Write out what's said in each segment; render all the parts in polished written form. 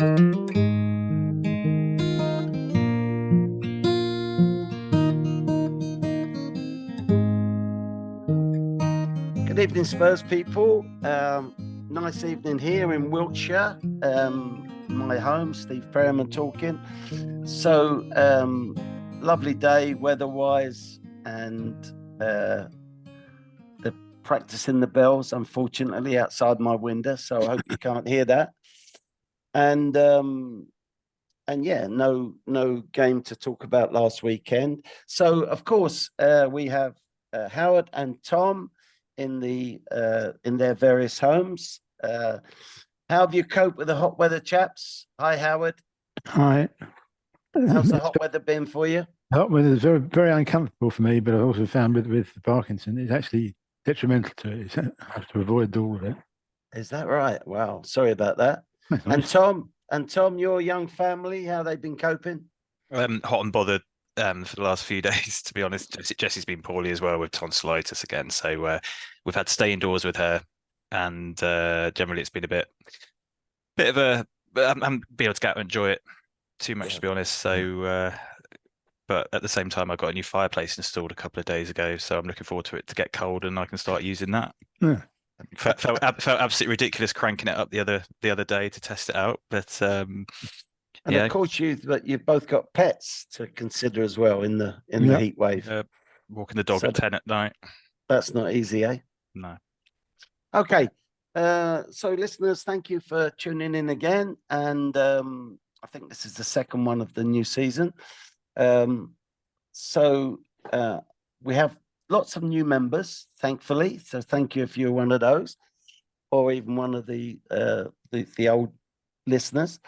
Good evening, Spurs people. Nice evening here in Wiltshire. My home, Steve Perryman talking. So, lovely day weather-wise, and the practicing the bells, unfortunately, outside my window. So I hope you can't hear that. And yeah, no game to talk about last weekend. So, of course, we have Howard and Tom in their various homes. How have you coped with the hot weather, chaps? Hi, Howard. Hi. How's the hot weather been for you? Hot weather is very, very uncomfortable for me, but I've also found with the Parkinson, it's actually detrimental to it. I have to avoid all of it. Is that right? Wow, sorry about that. And Tom, your young family, how they been coping? Hot and bothered for the last few days, to be honest. Jessie's been poorly as well with tonsillitis again, so we've had to stay indoors with her, and generally it's been a bit of a. I haven't been able to get out and enjoy it too much, to be honest. So, but at the same time, I got a new fireplace installed a couple of days ago, so I'm looking forward to it to get cold and I can start using that. Yeah. Felt absolutely ridiculous cranking it up the other day to test it out, but And of course, you've both got pets to consider as well in the heat wave. Walking the dog at 10 at night. That's not easy, eh? No. Okay. So listeners, thank you for tuning in again. And I think this is the second one of the new season. So we have lots of new members, thankfully. So thank you if you're one of those, or even one of the old listeners.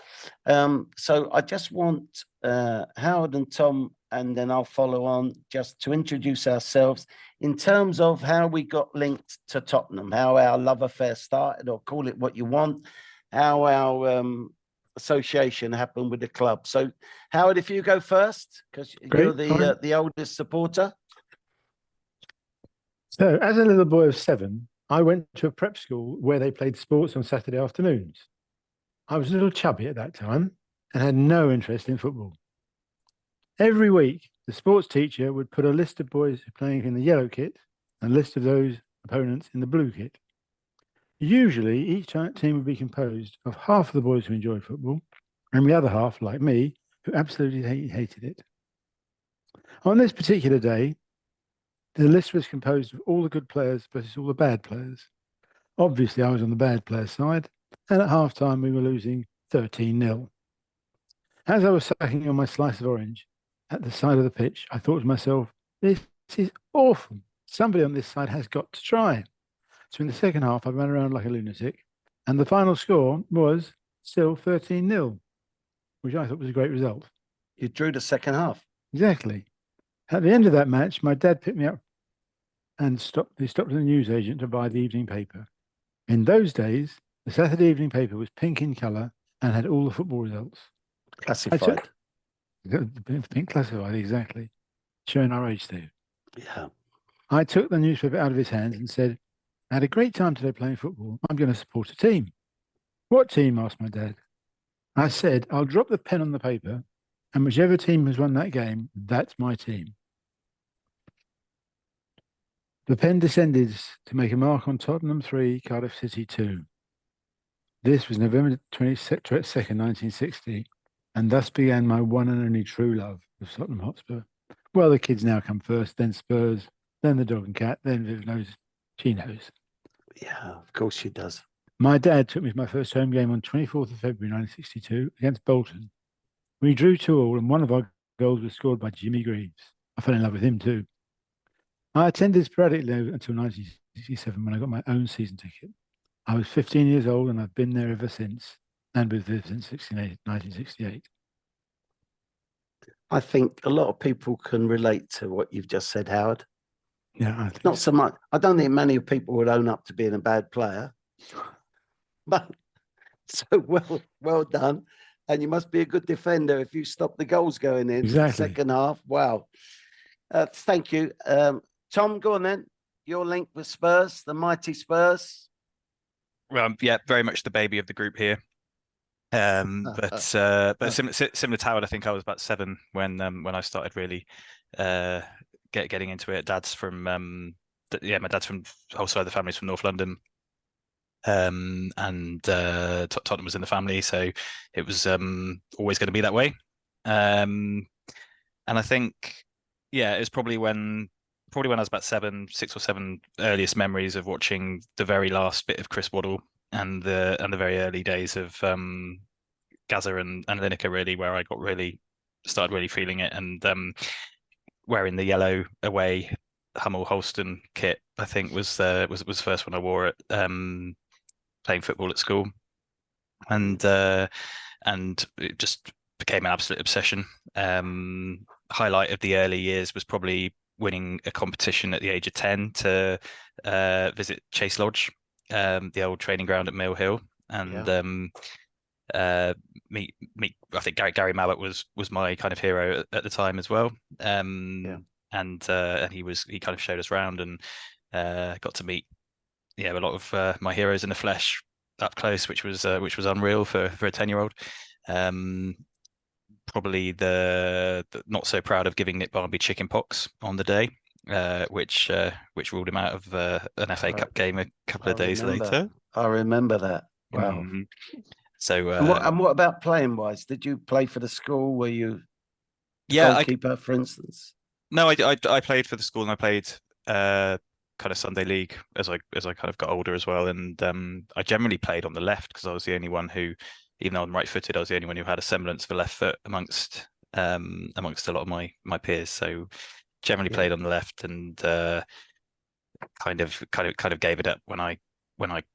So I just want Howard and Tom, and then I'll follow on just to introduce ourselves in terms of how we got linked to Tottenham, how our love affair started, or call it what you want, how our association happened with the club. So Howard, if you go first, because you're the oldest supporter. So as a little boy of 7, I went to a prep school where they played sports on Saturday afternoons. I was a little chubby at that time and had no interest in football. Every week, the sports teacher would put a list of boys playing in the yellow kit and a list of those opponents in the blue kit. Usually, each team would be composed of half of the boys who enjoyed football and the other half, like me, who absolutely hated it. On this particular day, the list was composed of all the good players versus all the bad players. Obviously, I was on the bad player side, and at half-time, we were losing 13-0. As I was sucking on my slice of orange at the side of the pitch, I thought to myself, this is awful. Somebody on this side has got to try. So in the second half, I ran around like a lunatic, and the final score was still 13-0, which I thought was a great result. You drew the second half. Exactly. At the end of that match, my dad picked me up and he stopped at the newsagent to buy the evening paper. In those days, the Saturday evening paper was pink in colour and had all the football results. Classified. Pink classified, exactly. Showing our age, Steve. Yeah. I took the newspaper out of his hands and said, I had a great time today playing football. I'm going to support a team. What team? Asked my dad. I said, I'll drop the pen on the paper, and whichever team has won that game, that's my team. The pen descended to make a mark on Tottenham 3, Cardiff City 2. This was November 22nd, 1960, and thus began my one and only true love of Tottenham Hotspur. Well, the kids now come first, then Spurs, then the dog and cat, then Viv knows, she knows. Yeah, of course she does. My dad took me to my first home game on 24th of February 1962 against Bolton. We drew 2-2, and one of our goals was scored by Jimmy Greaves. I fell in love with him too. I attended sporadically until 1967 when I got my own season ticket. I was 15 years old and I've been there ever since, and with Viv since 1968. I think a lot of people can relate to what you've just said, Howard. Yeah, I think not so much. I don't think many people would own up to being a bad player, but so well done. And you must be a good defender if you stop the goals going in the second half. Wow. Thank you. Tom, go on then. Your link with Spurs, the mighty Spurs. Yeah, very much the baby of the group here. Similar to Howard, I think I was about 7 when I started really getting into it. My dad's from whole side of the family's from North London. And Tottenham was in the family, so it was always going to be that way. And I think, yeah, it was probably when I was about 6 or 7, earliest memories of watching the very last bit of Chris Waddle and the very early days of Gaza and Lineker, really, where I started really feeling it, and wearing the yellow away Hummel Holston kit, I think was the first one I wore it, playing football at school, and it just became an absolute obsession. Highlight of the early years was probably winning a competition at the age of 10 to visit Chase Lodge, the old training ground at Mill Hill, and meet. I think Gary Mallett was my kind of hero at the time as well. And he kind of showed us around, and got to meet a lot of my heroes in the flesh up close, which was unreal for a 10-year-old. Probably the not so proud of giving Nick Barmby chicken pox on the day, which ruled him out of an FA Cup game a couple of days later. I remember that. Wow. Mm-hmm. So and what about playing wise? Did you play for the school? Were you goalkeeper, for instance? No, I played for the school, and I played kind of Sunday league as I kind of got older as well, and I generally played on the left because I was the only one who, even though I'm right-footed, I was the only one who had a semblance of a left foot amongst a lot of my peers. So generally played on the left, and kind of gave it up when I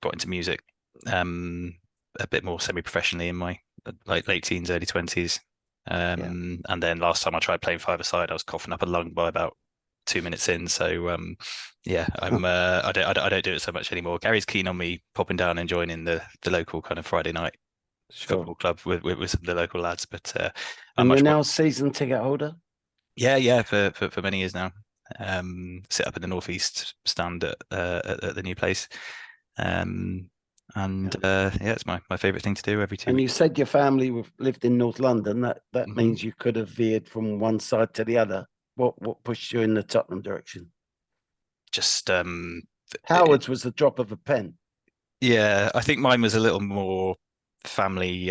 got into music, a bit more semi-professionally in my late teens, early 20s. And then last time I tried playing five-a-side, I was coughing up a lung by about 2 minutes in. So I don't do it so much anymore. Gary's keen on me popping down and joining the local kind of Friday night football club with some of the local lads. But and you're now season ticket holder? Yeah, for many years now. Sit up in the northeast stand at the new place. It's my favorite thing to do every 2 weeks. And you said your family lived in North London. That Mm-hmm. means you could have veered from one side to the other. What pushed you in the Tottenham direction? Just Howard's was the drop of a pen. Yeah, I think mine was a little more family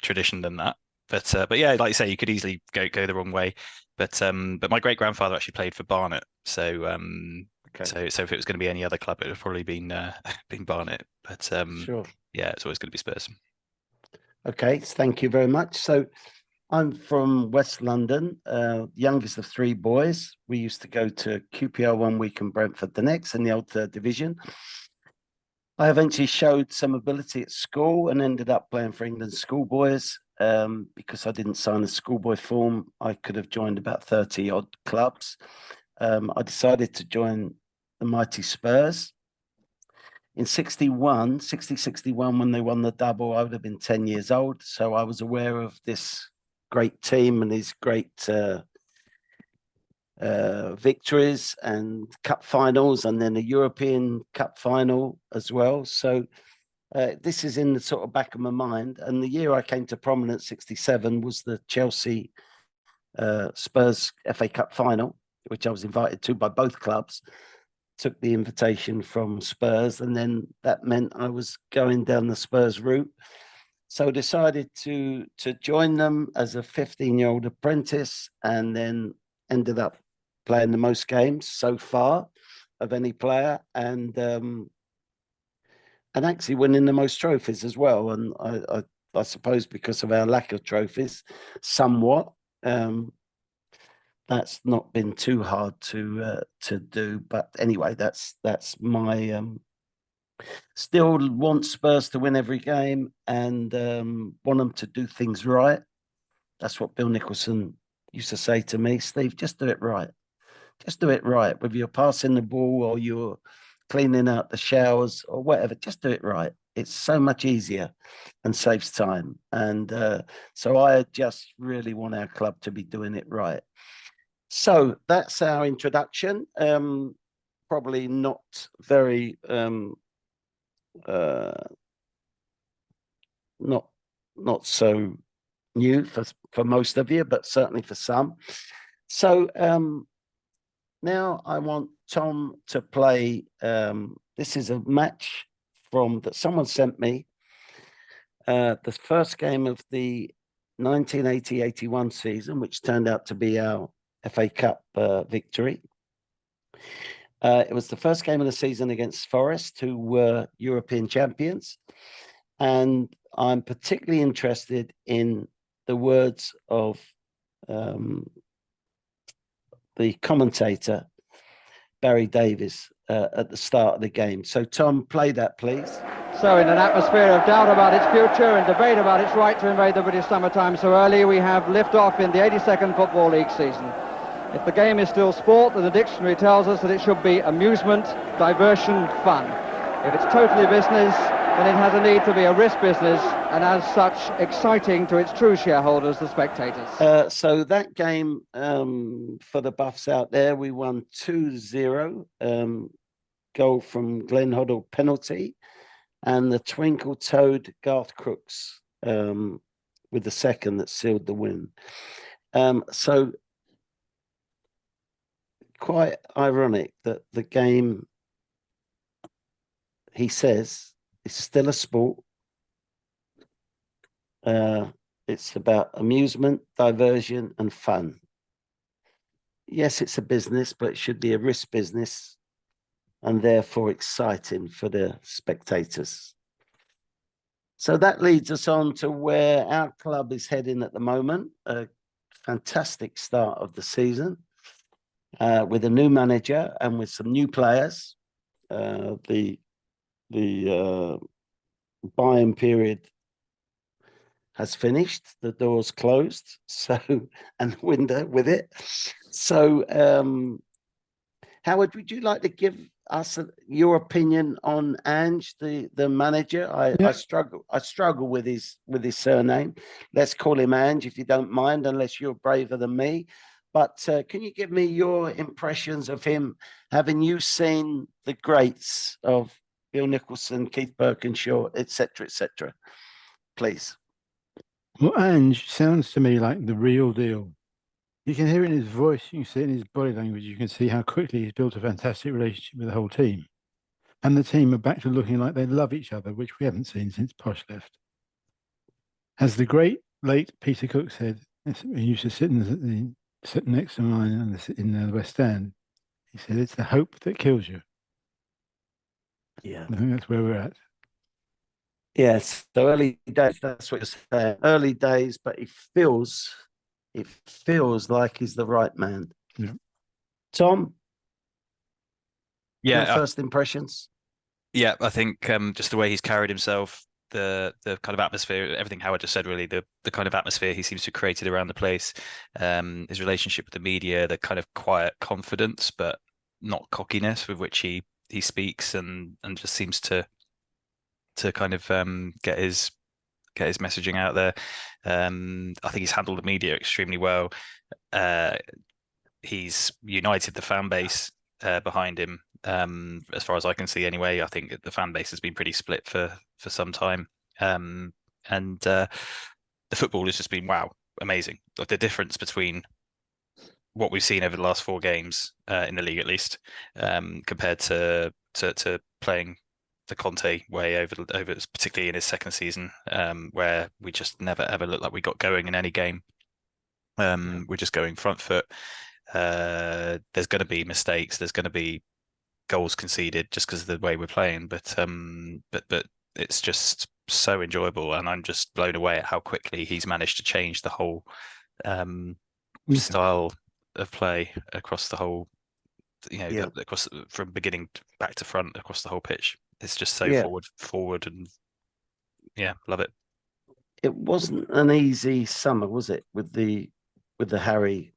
tradition than that. But yeah, like you say, you could easily go the wrong way. But my great grandfather actually played for Barnet, so so if it was going to be any other club, it would have probably been Barnet. But sure, yeah, it's always going to be Spurs. Okay, thank you very much. So I'm from West London, youngest of 3 boys. We used to go to QPR one week and Brentford the next in the old 3rd division. I eventually showed some ability at school and ended up playing for England schoolboys. Because I didn't sign a schoolboy form, I could have joined about 30 odd clubs. I decided to join the mighty Spurs. In 61, when they won the double, I would have been 10 years old. So I was aware of this great team and these great victories and cup finals, and then a European Cup final as well. So this is in the sort of back of my mind. And the year I came to prominence, 67, was the Chelsea Spurs FA Cup final, which I was invited to by both clubs. Took the invitation from Spurs, and then that meant I was going down the Spurs route. So decided to join them as a 15-year-old apprentice, and then ended up playing the most games so far of any player, and actually winning the most trophies as well. And I suppose because of our lack of trophies, somewhat, that's not been too hard to do. But anyway, that's my still want Spurs to win every game, and want them to do things right. That's what Bill Nicholson used to say to me, Steve, just do it right. Just do it right. Whether you're passing the ball or you're cleaning out the showers or whatever, just do it right. It's so much easier and saves time. And so I just really want our club to be doing it right. So that's our introduction. Probably not very not not so new for most of you, but certainly for some. So now I want Tom to play. This is a match that someone sent me. The first game of the 1980-81 season, which turned out to be our FA Cup victory. It was the first game of the season against Forest, who were European champions. And I'm particularly interested in the words of the commentator, Barry Davies, at the start of the game. So, Tom, play that, please. So in an atmosphere of doubt about its future and debate about its right to invade the British summertime so early, we have lift-off in the 82nd Football League season. If the game is still sport, then the dictionary tells us that it should be amusement, diversion, fun. If it's totally business, then it has a need to be a risk business, and as such, exciting to its true shareholders, the spectators. So that game, for the buffs out there, we won 2-0, goal from Glenn Hoddle penalty, and the twinkle-toed Garth Crooks with the second that sealed the win. So quite ironic that the game, he says, is still a sport. It's about amusement, diversion, and fun. Yes, it's a business, but it should be a risk business, and therefore exciting for the spectators. So that leads us on to where our club is heading at the moment. A fantastic start of the season with a new manager and with some new players. The buying period has finished. The door's closed, so, and the window with it. So, Howard, would you like to give us your opinion on Ange, the manager? I struggle with his surname. Let's call him Ange, if you don't mind, unless you're braver than me. But can you give me your impressions of him, having you seen the greats of Bill Nicholson, Keith Birkinshaw, etc., please? Well, Ange sounds to me like the real deal. You can hear it in his voice, you can see it in his body language, you can see how quickly he's built a fantastic relationship with the whole team. And the team are back to looking like they love each other, which we haven't seen since Posh left. As the great late Peter Cook said, he used to sit next to mine in the West Stand. He said, "It's the hope that kills you." Yeah. I think that's where we're at. Yes, so early days, that's what you're saying. Early days, but it feels like he's the right man. Yeah. Tom? Yeah. Your first impressions? Yeah, I think just the way he's carried himself, the kind of atmosphere, everything Howard just said, really, the kind of atmosphere he seems to have created around the place, his relationship with the media, the kind of quiet confidence, but not cockiness with which he speaks and just seems to kind of get his messaging out there. I think he's handled the media extremely well. He's united the fan base behind him. As far as I can see, anyway, I think the fan base has been pretty split for some time. And the football has just been amazing. Like the difference between what we've seen over the last 4 games in the league, at least, compared to playing the Conte way over particularly in his second season, where we just never ever looked like we got going in any game. We're just going front foot. There's going to be mistakes. There's going to be goals conceded just because of the way we're playing. But it's just so enjoyable, and I'm just blown away at how quickly he's managed to change the whole style of play across the whole. Across from beginning back to front across the whole pitch. It's just so forward, and love it. It wasn't an easy summer, was it? With the Harry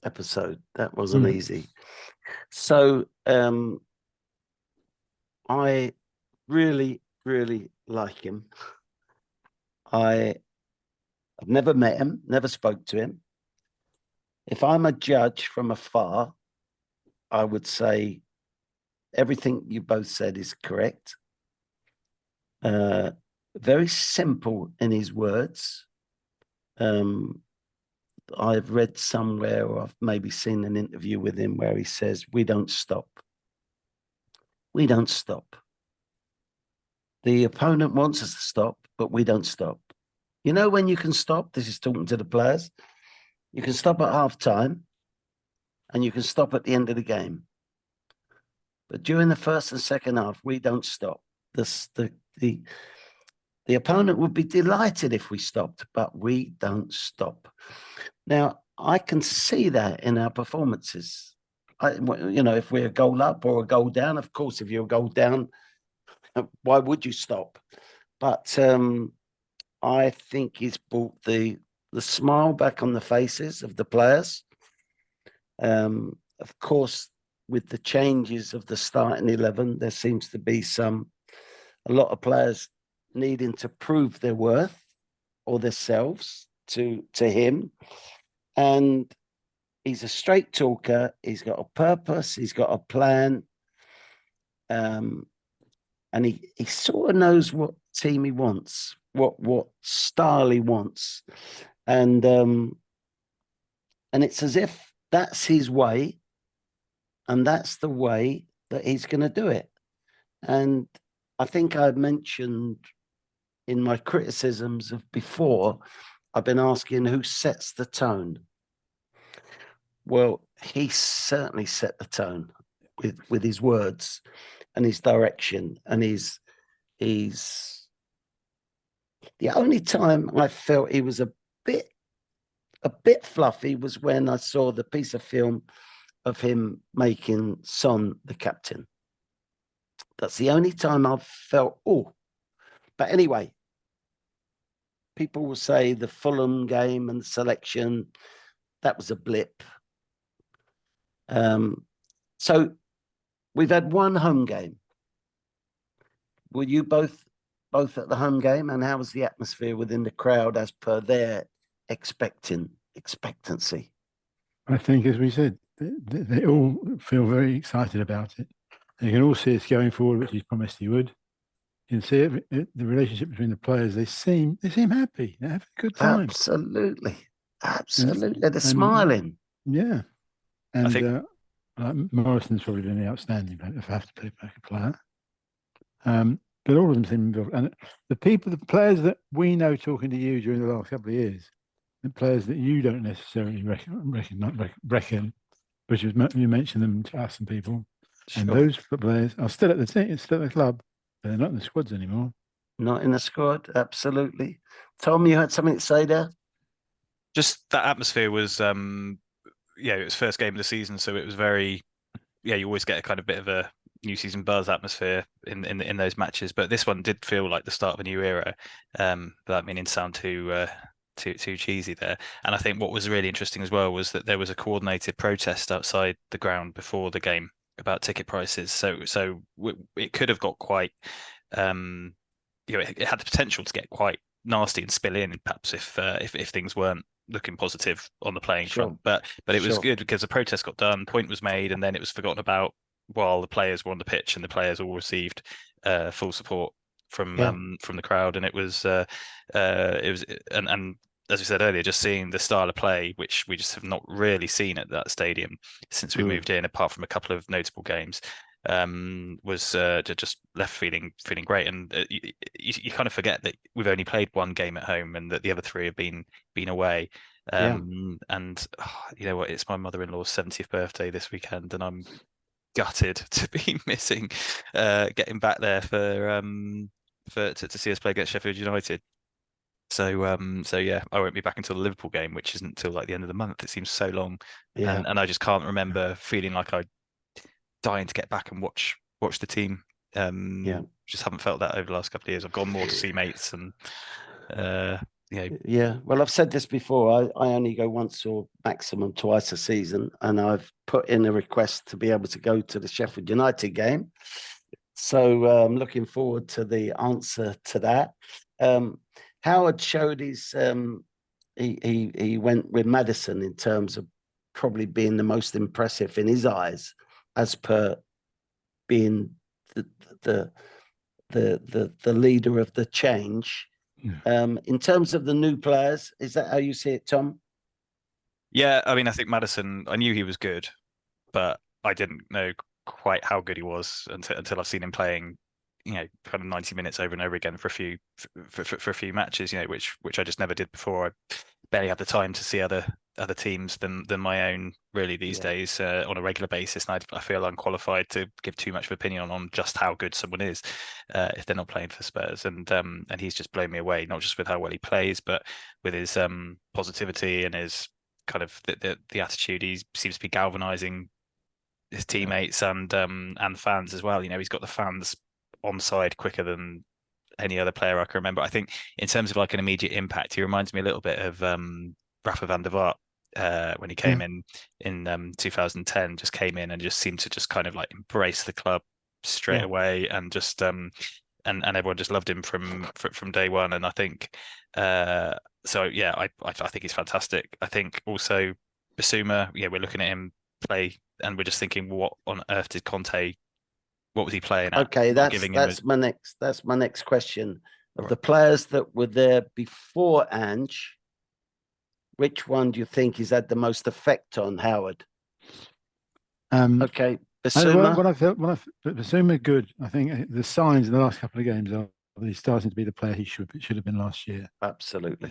episode, that wasn't easy. So I really, really like him. I've never met him, never spoke to him. If I'm a judge from afar, I would say everything you both said is correct. very simple in his words. I've read somewhere, or I've maybe seen an interview with him where he says, "We don't stop. We don't stop. The opponent wants us to stop, but we don't stop." You know when you can stop? This is talking to the players. You can stop at half time and you can stop at the end of the game. But during the first and second half, we don't stop. The opponent would be delighted if we stopped, but we don't stop. Now, I can see that in our performances. If we're a goal up or a goal down, of course, if you're a goal down, why would you stop? But I think he's brought the smile back on the faces of the players. Of course, with the changes of the starting 11, there seems to be a lot of players needing to prove their worth or themselves to him. And he's a straight talker. He's got a purpose. He's got a plan. And he sort of knows what team he wants, what style he wants. And it's as if that's his way, and that's the way that he's going to do it. And I think I mentioned in my criticisms of before, I've been asking who sets the tone. Well, he certainly set the tone with his words and his direction, and he's the only time I felt he was a bit fluffy was when I saw the piece of film of him making Son the captain. That's the only time I've felt, oh. But anyway, people will say the Fulham game and the selection, that was a blip. So we've had one home game. Were you both at the home game? And how was the atmosphere within the crowd as per their expectancy? I think, as we said, they all feel very excited about it. And you can all see it's going forward, which he's promised he would. You can see it, the relationship between the players. They seem happy. They have a good time. Absolutely. They're smiling. Yeah. And I think Morrison's probably been outstanding if I have to put back a player. But all of them seem involved. And the players that we know talking to you during the last couple of years, the players that you don't necessarily reckon, but you mentioned them to us and people, Sure. and those players are still at the team, still at the club, but they're not in the squads anymore. Not in the squad, absolutely. Tom, you had something to say there? just that atmosphere was, it was first game of the season, so it was very, you always get a kind of bit of a new season buzz atmosphere in those matches. But this one did feel like the start of a new era, without meaning to sound too cheesy there. And I think what was really interesting as well was that there was a coordinated protest outside the ground before the game about ticket prices. So it could have got quite, it had the potential to get quite nasty and spill in, perhaps if things weren't looking positive on the playing front. But it was good because the protest got done, point was made, and then it was forgotten about while the players were on the pitch, and the players all received full support from the crowd. And it was and as we said earlier, just seeing the style of play, which we just have not really seen at that stadium since we moved in, apart from a couple of notable games, was just left feeling great. And you kind of forget that we've only played one game at home and that the other three have been away. And you know what? It's my mother-in-law's 70th birthday this weekend, and I'm gutted to be missing getting back there to see us play against Sheffield United. So I won't be back until the Liverpool game, which isn't until like the end of the month. It seems so long, and I just can't remember feeling like I'm dying to get back and watch the team. Just haven't felt that over the last couple of years. I've gone more to see mates and Well, I've said this before. I only go once or maximum twice a season, and I've put in a request to be able to go to the Sheffield United game. So I'm looking forward to the answer to that. Howard showed his he went with Maddison in terms of probably being the most impressive in his eyes, as per being the the leader of the change. In terms of the new players, is that how you see it, Tom? Yeah, I mean, I think Maddison, I knew he was good, but I didn't know quite how good he was until I've seen him playing, kind of 90 minutes over and over again for a few matches, which I just never did before. I barely have the time to see other teams than my own really these days on a regular basis, and I feel unqualified to give too much of opinion on just how good someone is if they're not playing for Spurs. And he's just blown me away, not just with how well he plays, but with his positivity and his kind of the attitude. He seems to be galvanizing his teammates and fans as well. He's got the fans on side quicker than any other player I can remember. I think in terms of like an immediate impact, he reminds me a little bit of Rafa van der Vaart when he came in 2010. Just came in and just seemed to just kind of like embrace the club straight away, and just and everyone just loved him from day one. And I think so. Yeah, I think he's fantastic. I think also Bissouma. Yeah, we're looking at him play, and we're just thinking, what on earth did Conte? What was he playing at? Okay, that's my next question. Of the players that were there before Ange, which one do you think has had the most effect on Howard? Okay, Bissouma. Bissouma good. I think the signs in the last couple of games are that he's starting to be the player he should have been last year. Absolutely.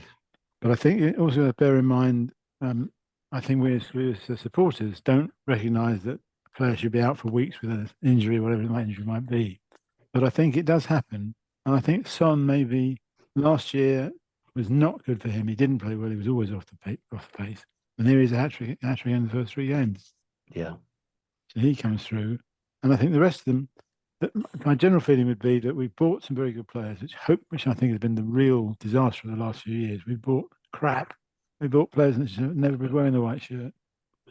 But I think also bear in mind, I think we as supporters don't recognise that a player should be out for weeks with an injury, whatever the injury might be. But I think it does happen, and I think Son maybe last year was not good for him. He didn't play well. He was always off the pace. And here he's a hat-trick in the first 3 games. Yeah. So he comes through. And I think the rest of them, my general feeling would be that we bought some very good players, which I think has been the real disaster of the last few years. We bought crap. We bought players that should never be wearing the white shirt.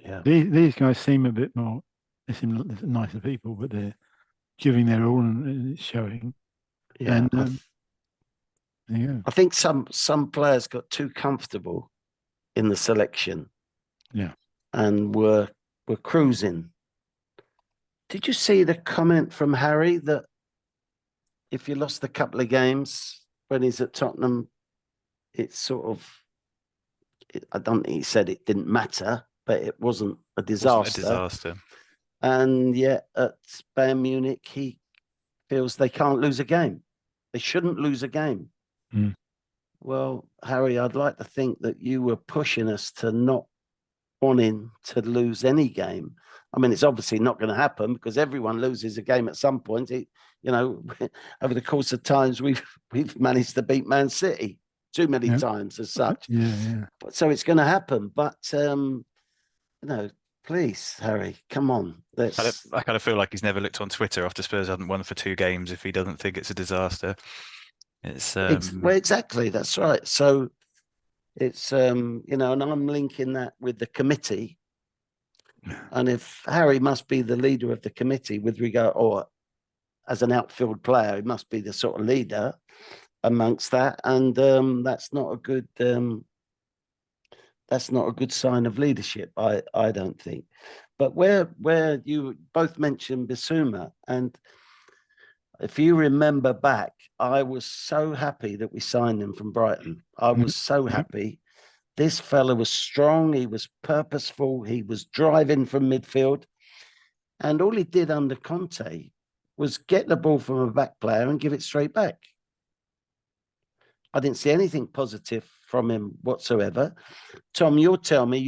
Yeah. These guys seem a bit more, they seem nicer people, but they're giving their all and it's showing. Yeah. And, I think some players got too comfortable in the selection. Yeah. And were cruising. Did you see the comment from Harry that if you lost a couple of games when he's at Tottenham, it's sort of, I don't think he said it didn't matter, but it wasn't a disaster. And yet at Bayern Munich, he feels they can't lose a game. They shouldn't lose a game. Well, Harry, I'd like to think that you were pushing us to not wanting to lose any game. I mean, it's obviously not going to happen because everyone loses a game at some point. Over the course of times, we've managed to beat Man City too many times as such. So it's going to happen. But please, Harry, come on. I kind of feel like he's never looked on Twitter after Spurs hadn't won for 2 games if he doesn't think it's a disaster. Well, exactly. That's right. So it's and I'm linking that with the committee. And if Harry must be the leader of the committee with regard, or as an outfield player, he must be the sort of leader amongst that. And that's not a good sign of leadership, I don't think. But where you both mentioned Bissouma, and if you remember back, I was so happy that we signed him from Brighton. I was so happy. This fella was strong. He was purposeful. He was driving from midfield. And all he did under Conte was get the ball from a back player and give it straight back. I didn't see anything positive from him whatsoever. Tom, you'll tell me,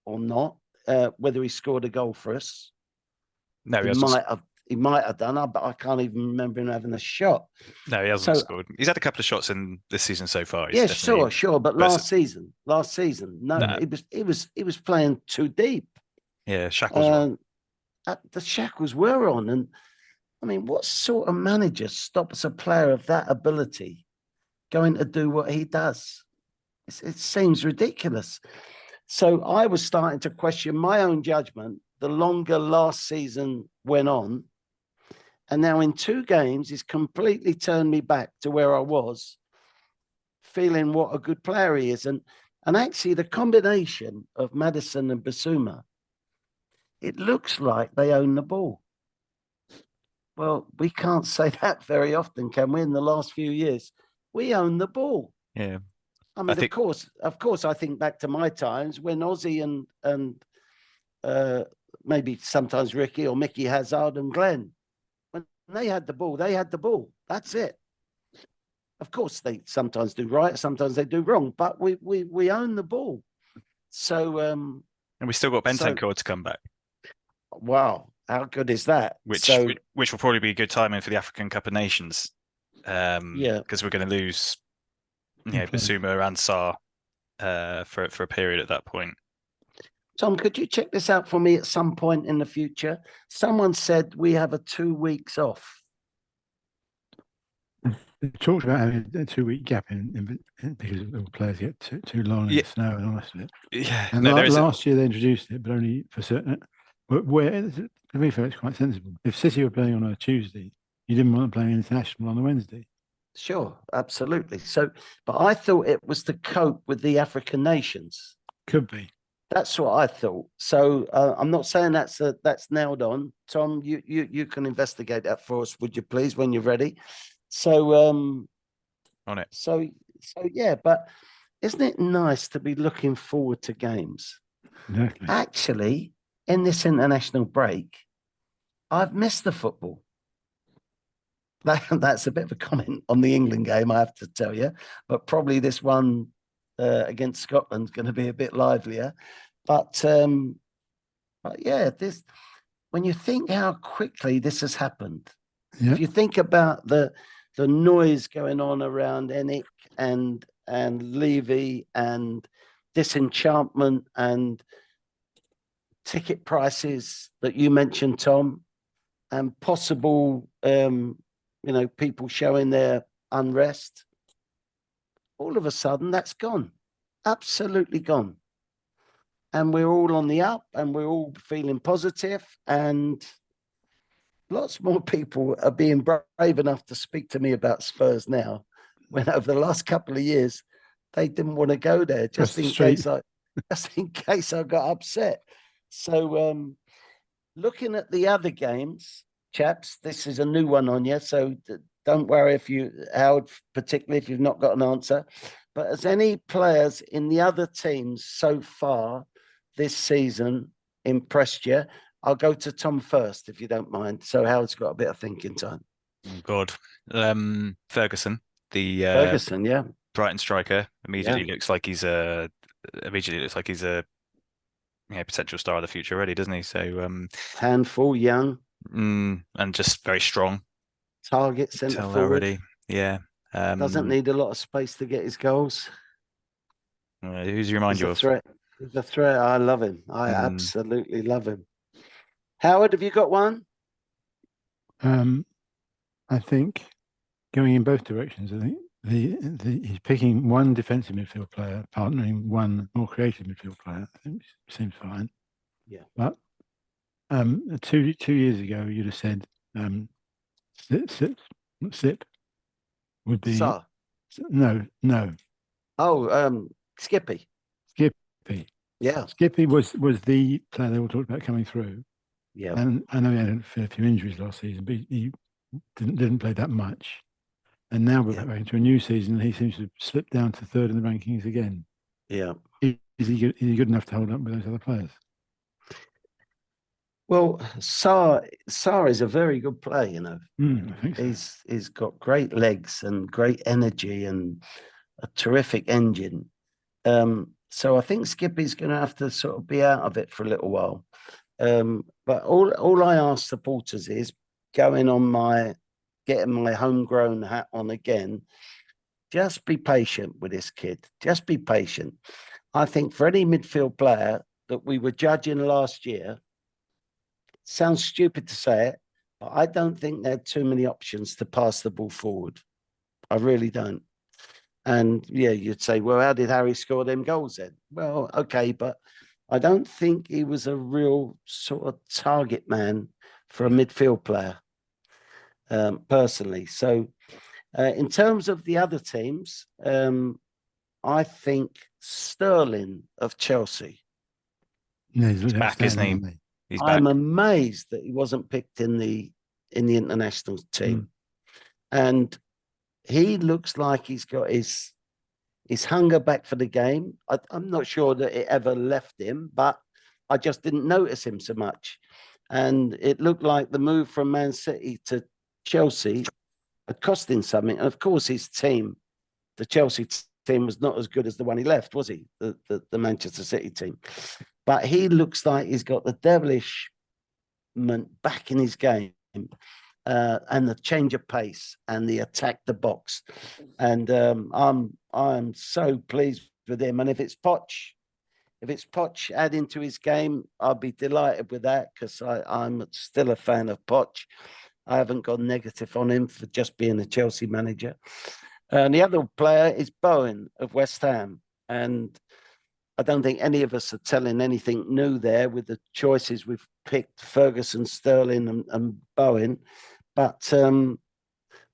or not, whether he scored a goal for us. No, he might have done, but I can't even remember him having a shot. No, he hasn't scored. He's had a couple of shots in this season so far. Yeah, sure. But last season, no, he was playing too deep. Yeah, shackles were on. The shackles were on. And I mean, what sort of manager stops a player of that ability going to do what he does? It seems ridiculous. So I was starting to question my own judgment the longer last season went on. And now in 2 games, he's completely turned me back to where I was, feeling what a good player he is. And actually, the combination of Maddison and Bissouma, it looks like they own the ball. Well, we can't say that very often, can we? In the last few years, we own the ball. Yeah. I mean, think- of course, I think back to my times when Ozzy and maybe sometimes Ricky or Mickey Hazard and Glenn, when they had the ball, they had the ball. That's it. Of course, they sometimes do right, sometimes they do wrong, but we own the ball. So And we still got Bentancur to come back, wow, how good is that? which So, which will probably be good timing for the African Cup of Nations. Yeah. because we're going to lose, Okay. Basuma and Sarr for a period at that point. Tom, could you check this out for me at some point in the future? Someone said we have a 2 weeks off. They talked about having a 2 week gap in because the players get too long in Yeah. the snow and all the rest of it. Yeah, And last year they introduced it, but only for certain. Where to be fair, it's quite sensible. If City were playing on a Tuesday, you didn't want them playing international on a Wednesday. Sure, absolutely. So, but I thought it was to cope with the African nations. Could be. That's what I thought. So I'm not saying that's nailed on. Tom, you can investigate that for us, would you please, when you're ready? So on it. So yeah, but isn't it nice to be looking forward to games? Exactly. Actually, in this international break, I've missed the football. That's a bit of a comment on the England game, I have to tell you, but probably this one against Scotland is going to be a bit livelier. But yeah, this when you think how quickly this has happened, if you think about the noise going on around Enick and Levy and disenchantment and ticket prices that you mentioned, Tom, and possible people showing their unrest, all of a sudden that's gone, absolutely gone. And we're all on the up and we're all feeling positive, and lots more people are being brave enough to speak to me about Spurs now, when over the last couple of years they didn't want to go there just in case I got upset. So looking at the other games, chaps, this is a new one on you, so don't worry Howard, particularly if you've not got an answer. But has any players in the other teams so far this season impressed you? I'll go to Tom first, if you don't mind. So Howard's got a bit of thinking time. Oh God, Ferguson, Ferguson, yeah, Brighton striker, immediately looks like he's a potential star of the future already, doesn't he? So handful, young, and just very strong. Target centre forward already, yeah. Doesn't need a lot of space to get his goals. Who's he remind you of? He's a threat. I love him. I absolutely love him. Howard, have you got one? I think going in both directions. I think he's picking one defensive midfield player, partnering one more creative midfield player. I think seems fine. Yeah. But 2 years ago, you'd have said Sip would be no. Oh, Skippy. Yeah. Skippy was the player they all talked about coming through. Yeah. And I know he had a fair few injuries last season, but he didn't play that much. And now we're back into a new season. He seems to have slipped down to third in the rankings again. Yeah. Is he good enough to hold up with those other players? Well, Sarr is a very good player, you know. I think so. He's got great legs and great energy and a terrific engine. So I think Skippy's going to have to sort of be out of it for a little while. But all I ask supporters is getting my homegrown hat on again. Just be patient with this kid. Just be patient. I think for any midfield player that we were judging last year, sounds stupid to say it, but I don't think there are too many options to pass the ball forward. I really don't. And yeah, you'd say, well, how did Harry score them goals then? Well, okay, but I don't think he was a real sort of target man for a midfield player, personally. So in terms of the other teams, I think Sterling of Chelsea. Yeah, he's back, isn't he? He's back. I'm amazed that he wasn't picked in the in the international team, and he looks like he's got his hunger back for the game. I'm not sure that it ever left him, but I just didn't notice him so much. And it looked like the move from Man City to Chelsea had cost him something. And of course, his team, the Chelsea team, was not as good as the one he left, was he? The Manchester City team. But he looks like he's got the devilishment back in his game. And the change of pace and the attack the box, and I'm so pleased with him. And if it's Poch adding to his game, I'll be delighted with that, because I'm still a fan of Poch. I haven't gone negative on him for just being a Chelsea manager. And the other player is Bowen of West Ham, and I don't think any of us are telling anything new there with the choices we've picked: Ferguson, Sterling, and Bowen. But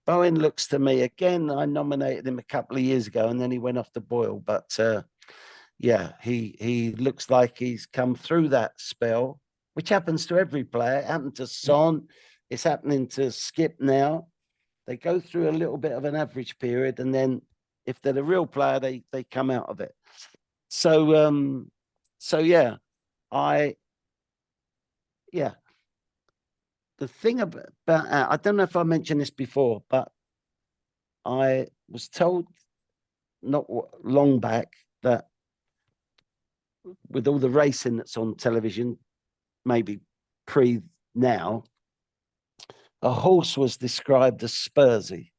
Bowen looks to me, again, I nominated him a couple of years ago and then he went off the boil. But yeah, he looks like he's come through that spell, which happens to every player. It happened to Son. It's happening to Skip now. They go through a little bit of an average period, and then if they're the real player, they come out of it. So yeah, the thing about I don't know if I mentioned this before, but I was told not long back that with all the racing that's on television, maybe pre now, a horse was described as Spursy.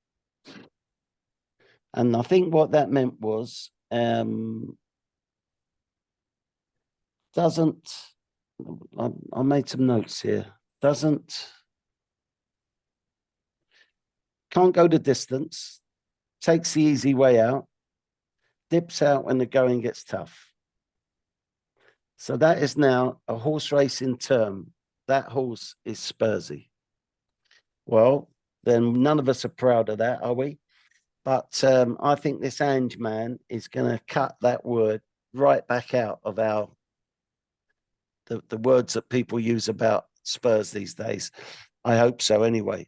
And I think what that meant was I made some notes here. Can't go the distance, takes the easy way out, dips out when the going gets tough. So that is now a horse racing term. That horse is Spursy. Well, then none of us are proud of that, are we? But I think this Ange man is going to cut that word right back out of the words that people use about Spurs these days. I hope so anyway.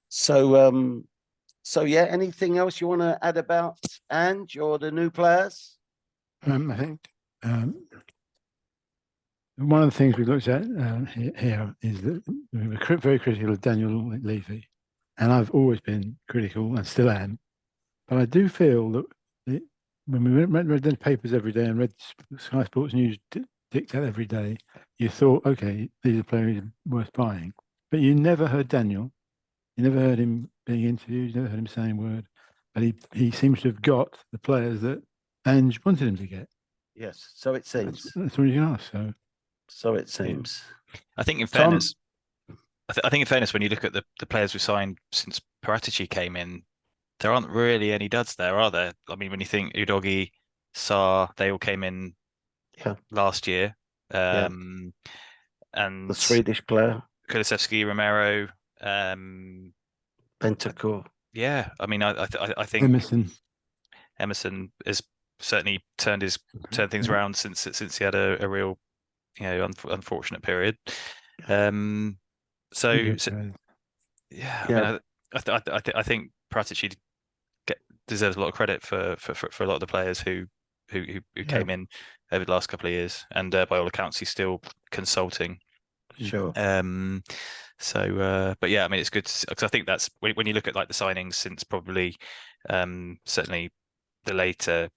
So yeah, anything else you want to add about Ange or the new players? I think one of the things we looked at here is that we were very critical of Daniel Levy, and I've always been critical and still am. But I do feel that when we read the papers every day and read Sky Sports News dictate every day, you thought, okay, these are players worth buying. But you never heard Daniel. You never heard him being interviewed. You never heard him saying a word. But he seems to have got the players that Ange wanted him to get. Yes, so it seems. That's all you can ask. So it seems. I think in fairness, I think in fairness, when you look at the players we've signed since Paratici came in, there aren't really any duds there, are there? I mean, when you think Udogi, Sarr, they all came in last year. And the Swedish player. Kulusevski, Romero, Bentancur. Yeah, I mean, I think Emerson has certainly turned things around since he had a real, unfortunate period. Yeah, I mean, I think Paratici deserves a lot of credit for a lot of the players who came in over the last couple of years, and by all accounts, he's still consulting. Sure. But yeah, I mean, it's good because I think that's when you look at like the signings since probably certainly the later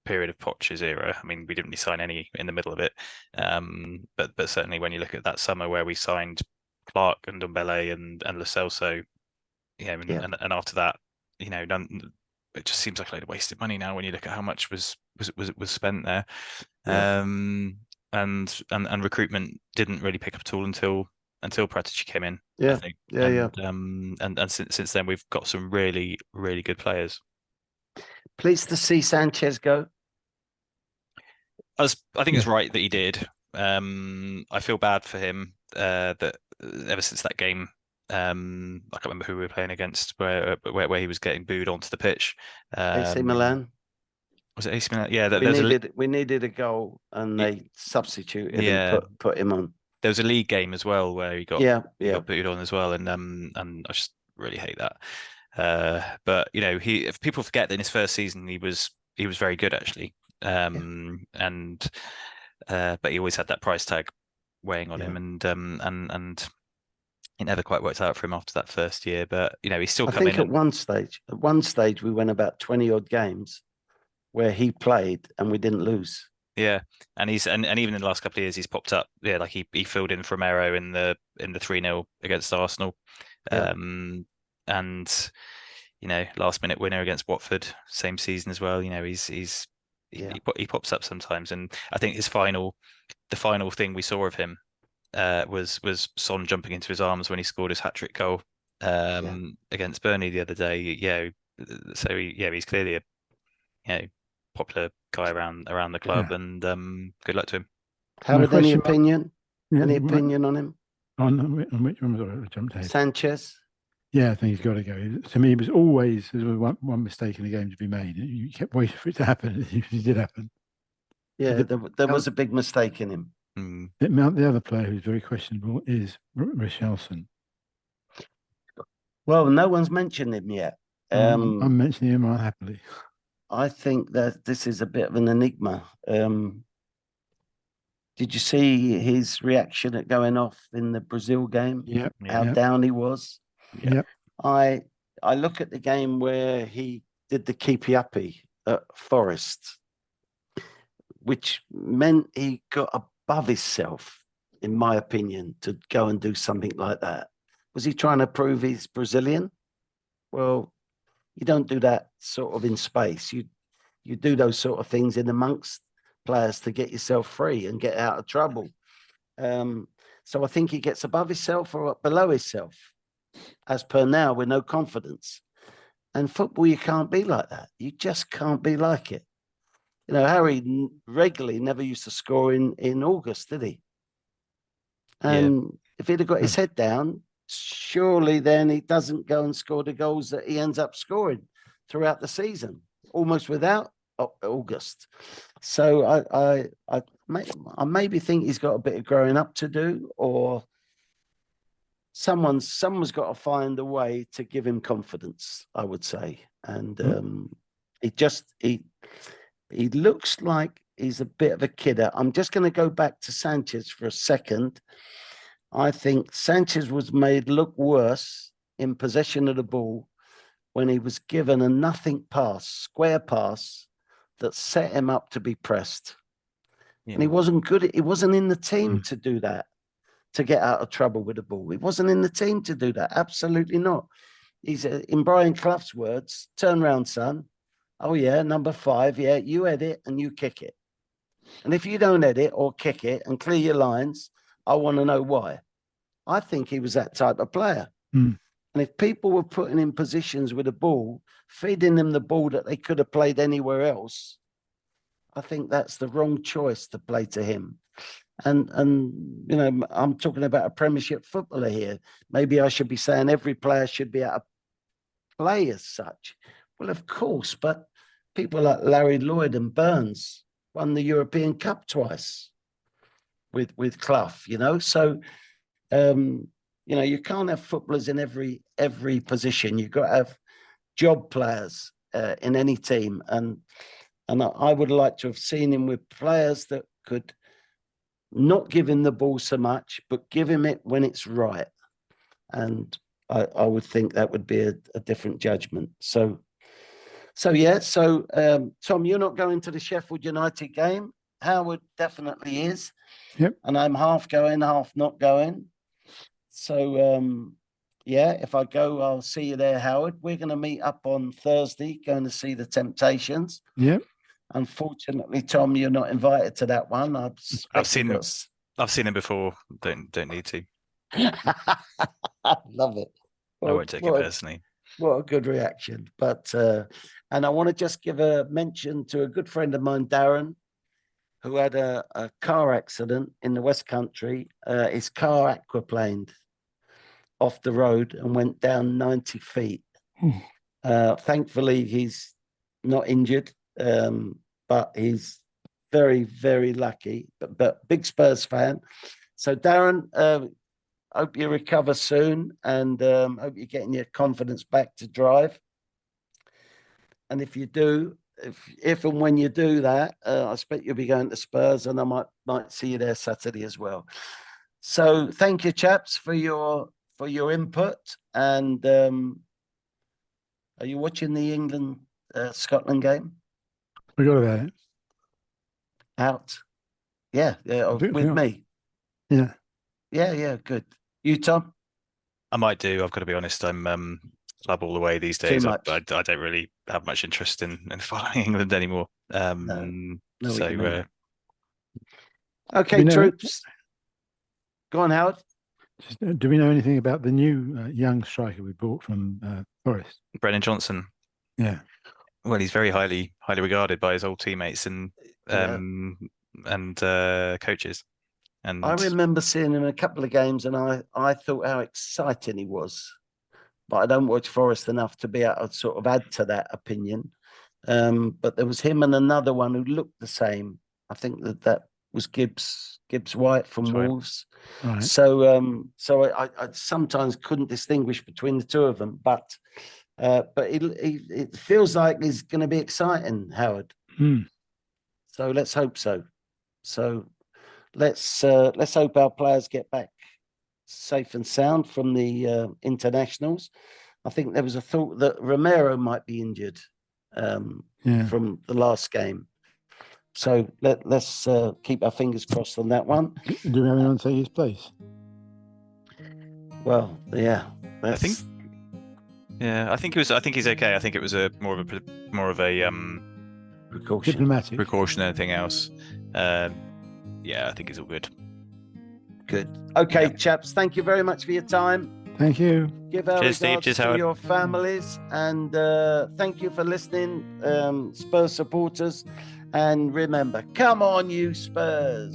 period of Poch's era. I mean, we didn't really sign any in the middle of it, but certainly when you look at that summer where we signed Clark and Ndombele and Lo Celso, and after that, it just seems like a load of wasted money now when you look at how much was spent there. And recruitment didn't really pick up at all until Paratici came in. I think. And since then we've got some really, really good players. Pleased to see Sanchez go. I think it's right that he did. I feel bad for him that ever since that game, I can't remember who we were playing against, where he was getting booed onto the pitch. AC Milan. Was it AC Milan? Yeah, we needed a goal, and they substituted and put him on. there was a league game as well where he got booted on as well, and I just really hate that. But if people forget that in his first season he was very good actually, and but he always had that price tag weighing on him, and it never quite worked out for him after that first year. But he's still I coming. think at one stage we went about 20 odd games where he played and we didn't lose. Yeah, and even in the last couple of years he's popped up. Yeah, like he filled in for Romero in the 3-0 against Arsenal, and last minute winner against Watford same season as well. He pops up sometimes, and I think the final thing we saw of him was Son jumping into his arms when he scored his hat-trick goal against Burnley the other day. Yeah, so he's clearly a popular guy around the club, and good luck to him. Howard, any opinion? Any opinion on him? On which one? Sorry, I jumped ahead. Sanchez. Yeah, I think he's got to go. To me, it was always one mistake in the game to be made. You kept waiting for it to happen. It did happen. Yeah, there was a big mistake in him. The other player who's very questionable is Richarlison. Well, no one's mentioned him yet. I'm mentioning him unhappily. I think that this is a bit of an enigma. Did you see his reaction at going off in the Brazil game? Yeah. How down he was? Yeah. I look at the game where he did the keepy uppy at Forest, which meant he got above himself, in my opinion, to go and do something like that. Was he trying to prove he's Brazilian? Well, you don't do that sort of in space. You do those sort of things in amongst players to get yourself free and get out of trouble. So I think he gets above himself or below himself, as per now, with no confidence. And football, you can't be like that. You just can't be like it. Harry regularly never used to score in August, did he? And if he'd have got his head down, surely then he doesn't go and score the goals that he ends up scoring throughout the season, almost without August. So I maybe think he's got a bit of growing up to do, or someone's got to find a way to give him confidence, I would say. And he looks like he's a bit of a kidder. I'm just going to go back to Sanchez for a second. I think Sanchez was made look worse in possession of the ball when he was given a nothing pass, square pass, that set him up to be pressed. Yeah. And he wasn't good. He wasn't in the team to do that, to get out of trouble with the ball. He wasn't in the team to do that. Absolutely not. He's, in Brian Clough's words, turn round, son. Oh, yeah, number 5. Yeah, you edit and you kick it. And if you don't edit or kick it and clear your lines, I want to know why. I think he was that type of player. And if people were putting in positions with the ball, feeding them the ball that they could have played anywhere else, I think that's the wrong choice to play to him. And I'm talking about a Premiership footballer here. Maybe I should be saying every player should be able to play as such. Well, of course, but people like Larry Lloyd and Burns won the European Cup twice with Clough, So, you can't have footballers in every position. You've got to have job players in any team. And I would like to have seen him with players that could not give him the ball so much, but give him it when it's right. And I would think that would be a different judgment. So Tom, you're not going to the Sheffield United game. Howard definitely is. Yep. And I'm half going, half not going. So, if I go, I'll see you there, Howard. We're going to meet up on Thursday, going to see the Temptations. Yep. Unfortunately, Tom, you're not invited to that one. I've seen him before. Don't need to. I love it. I won't take it personally. What a good reaction. But and I want to just give a mention to a good friend of mine, Darren, who had a car accident in the West Country. His car aquaplaned off the road and went down 90 feet. Thankfully, he's not injured, but he's very, very lucky. But big Spurs fan. So Darren, hope you recover soon, and hope you're getting your confidence back to drive. And if you do, if and when you do that, I expect you'll be going to Spurs, and I might see you there Saturday as well. So thank you, chaps, for your input. And are you watching the England Scotland game? We got about it. Out? Yeah, with me. Yeah. Yeah, good. You, Tom? I might do. I've got to be honest. I'm club all the way these Too days. much. I don't really have much interest in following England anymore. No, So we can. Do Okay, we know- troops. Go on, Howard. Do we know anything about the new young striker we bought from Forest? Brennan Johnson. Yeah. Well, he's very highly regarded by his old teammates and coaches. And I remember seeing him in a couple of games, and I thought how exciting he was. But I don't watch Forest enough to be able to sort of add to that opinion. But there was him and another one who looked the same. I think that was Gibbs White from Wolves. Right. So I sometimes couldn't distinguish between the two of them, but it feels like he's going to be exciting, Howard. So let's hope so. So let's hope our players get back safe and sound from the internationals. I think there was a thought that Romero might be injured from the last game. So let's keep our fingers crossed on that one. Do we have anyone take his place? Well, yeah, I think he's okay. I think it was more of a precaution. Diplomatic. precaution than anything else. Yeah, I think it's all good. Good. Okay, Yeah. chaps, thank you very much for your time. Thank you. Give our Cheers, Steve. regards Cheers, to Howard. your families, and thank you for listening, Spurs supporters. And remember, come on, you Spurs.